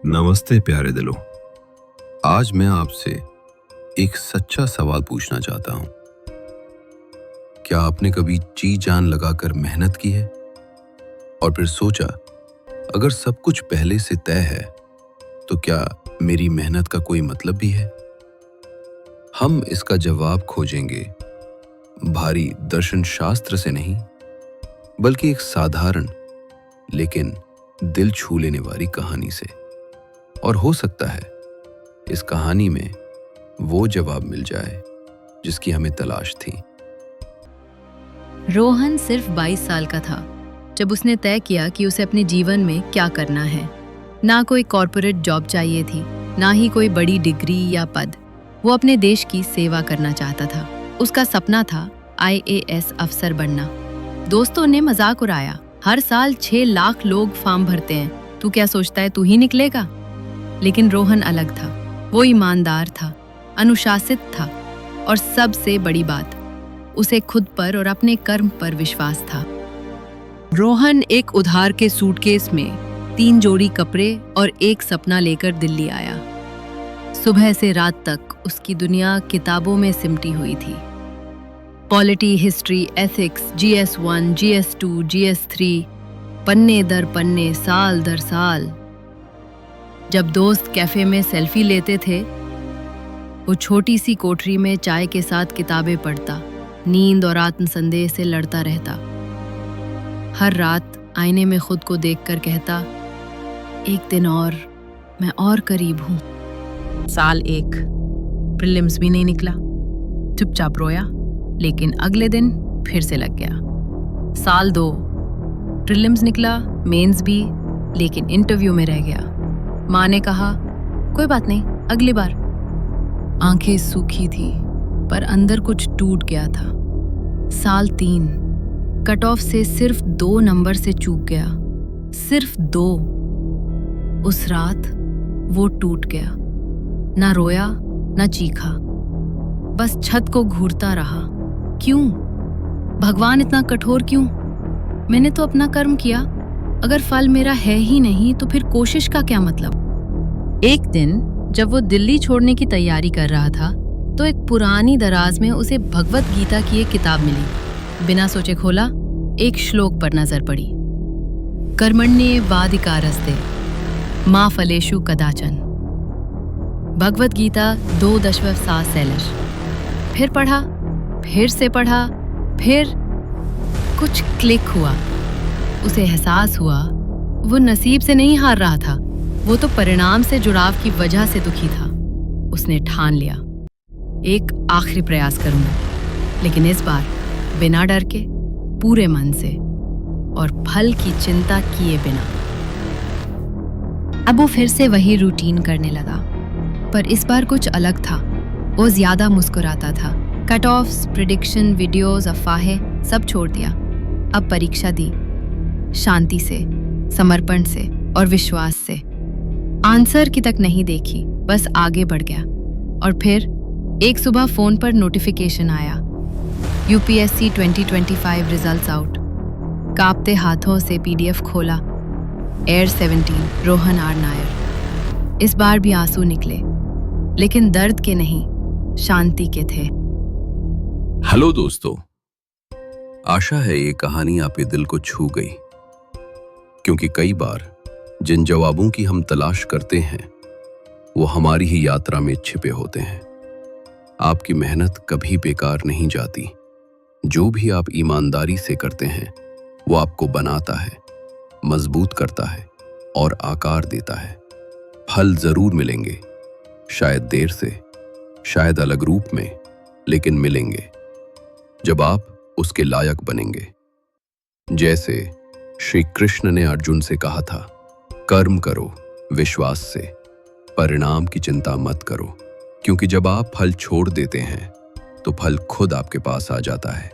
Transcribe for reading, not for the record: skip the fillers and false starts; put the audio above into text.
नमस्ते प्यारे दिलों। आज मैं आपसे एक सच्चा सवाल पूछना चाहता हूं। क्या आपने कभी जी जान लगाकर मेहनत की है और फिर सोचा, अगर सब कुछ पहले से तय है तो क्या मेरी मेहनत का कोई मतलब भी है? हम इसका जवाब खोजेंगे भारी दर्शन शास्त्र से नहीं, बल्कि एक साधारण लेकिन दिल छू लेने वाली कहानी से। और हो सकता है इस कहानी में वो जवाब मिल जाए जिसकी हमें तलाश थी। रोहन सिर्फ 22 साल का था जब उसने तय किया कि उसे अपने जीवन में क्या करना है। ना कोई कॉर्पोरेट जॉब चाहिए थी, ना ही कोई बड़ी डिग्री या पद। वो अपने देश की सेवा करना चाहता था। उसका सपना था IAS अफसर बनना। दोस्तों ने मजाक उड़ाया, हर साल 6 लाख लोग फॉर्म भरते हैं, तू क्या सोचता है तू ही निकलेगा? लेकिन रोहन अलग था। वो ईमानदार था, अनुशासित था और सबसे बड़ी बात, उसे खुद पर और अपने कर्म पर विश्वास था। रोहन एक उधार के सूटकेस में 3 जोड़ी कपड़े और एक सपना लेकर दिल्ली आया। सुबह से रात तक उसकी दुनिया किताबों में सिमटी हुई थी। Polity, history, ethics, GS1, GS2, GS3, पन्ने दर पन्ने, साल दर साल। जब दोस्त कैफे में सेल्फी लेते थे, वो छोटी सी कोठरी में चाय के साथ किताबें पढ़ता, नींद और आत्मसंदेह से लड़ता रहता। हर रात आईने में खुद को देखकर कहता, एक दिन और मैं और करीब हूं। साल 1 प्रीलिम्स भी नहीं निकला, चुपचाप रोया, लेकिन अगले दिन फिर से लग गया। साल 2 प्रीलिम्स निकला, मेंस भी, लेकिन इंटरव्यू में रह गया। माँ ने कहा, कोई बात नहीं, अगली बार। आंखें सूखी थी पर अंदर कुछ टूट गया था। साल 3 कट ऑफ से सिर्फ 2 नंबर से चूक गया, सिर्फ 2। उस रात वो टूट गया, ना रोया ना चीखा, बस छत को घूरता रहा। क्यों भगवान इतना कठोर क्यों? मैंने तो अपना कर्म किया, अगर फल मेरा है ही नहीं तो फिर कोशिश का क्या मतलब? एक दिन जब वो दिल्ली छोड़ने की तैयारी कर रहा था तो एक पुरानी दराज में उसे भगवत गीता की एक किताब मिली। बिना सोचे खोला, एक श्लोक पर नजर पड़ी, कर्मण्येवाधिकारस्ते मा फलेषु कदाचन। भगवत गीता 2.7 सैलिश। फिर पढ़ा, फिर से पढ़ा, फिर कुछ क्लिक हुआ। उसे एहसास हुआ वो नसीब से नहीं हार रहा था, वो तो परिणाम से जुड़ाव की वजह से दुखी था। उसने ठान लिया, एक आखिरी प्रयास करूंगा, लेकिन इस बार बिना डर के, पूरे मन से और फल की चिंता किए बिना। अब वो फिर से वही रूटीन करने लगा, पर इस बार कुछ अलग था। वो ज्यादा मुस्कुराता था। कट ऑफ्स, प्रेडिक्शन, वीडियोस, अफवाहें सब छोड़ दिया। अब परीक्षा दी, शांति से, समर्पण से और विश्वास से। आंसर की तक नहीं देखी, बस आगे बढ़ गया। और फिर एक सुबह फोन पर नोटिफिकेशन आया, UPSC 2025 रिजल्ट्स आउट। कांपते हाथों से PDF खोला, एयर 17 रोहन आर नायर। इस बार भी आंसू निकले, लेकिन दर्द के नहीं, शांति के थे। हेलो दोस्तों, आशा है ये कहानी आपके दिल को छू गई, क्योंकि कई बार जिन जवाबों की हम तलाश करते हैं वो हमारी ही यात्रा में छिपे होते हैं। आपकी मेहनत कभी बेकार नहीं जाती। जो भी आप ईमानदारी से करते हैं वो आपको बनाता है, मजबूत करता है और आकार देता है। फल जरूर मिलेंगे, शायद देर से, शायद अलग रूप में, लेकिन मिलेंगे जब आप उसके लायक बनेंगे। जैसे श्री कृष्ण ने अर्जुन से कहा था, कर्म करो विश्वास से, परिणाम की चिंता मत करो, क्योंकि जब आप फल छोड़ देते हैं तो फल खुद आपके पास आ जाता है।